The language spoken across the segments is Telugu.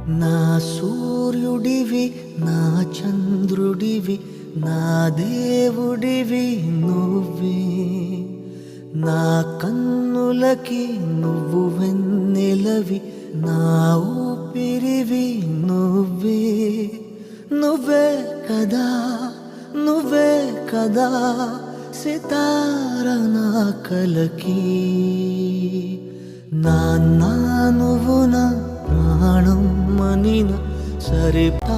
నా సూర్యుడివి నా చంద్రుడివి నా దేవుడివి నువ్వే, నా కన్నులకి నువ్వు వెన్నెలవి, నా ఊపిరివి నువ్వే. నువ్వే కదా నువ్వే కదా సితార నా కలకి, నాన్న నువ్వు నా ప్రాణం మనిన సరిపా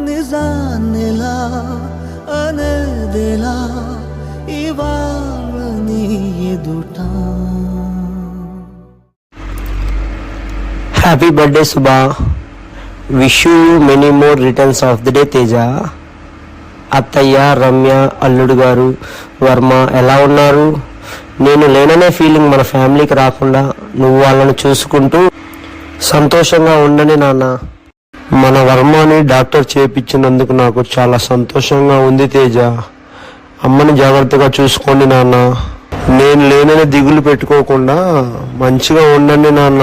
నిజాన్నెలా అనేదెలా ఇవాళ నీ ఎదుట. Happy birthday Suba, wish you many more returns of the day Teja. అత్తయ్య, రమ్య, అల్లుడు గారు, వర్మ ఎలా ఉన్నారు? నేను లేననే ఫీలింగ్ మన ఫ్యామిలీకి రాకుండా నువ్వు వాళ్ళని చూసుకుంటూ సంతోషంగా ఉండని నాన్న. మన వర్మని డాక్టర్ చేయించినందుకు నాకు చాలా సంతోషంగా ఉంది తేజ. అమ్మని జాగ్రత్తగా చూసుకోండి నాన్న. నేను లేనని దిగులు పెట్టుకోకుండా మంచిగా ఉండండి నాన్న.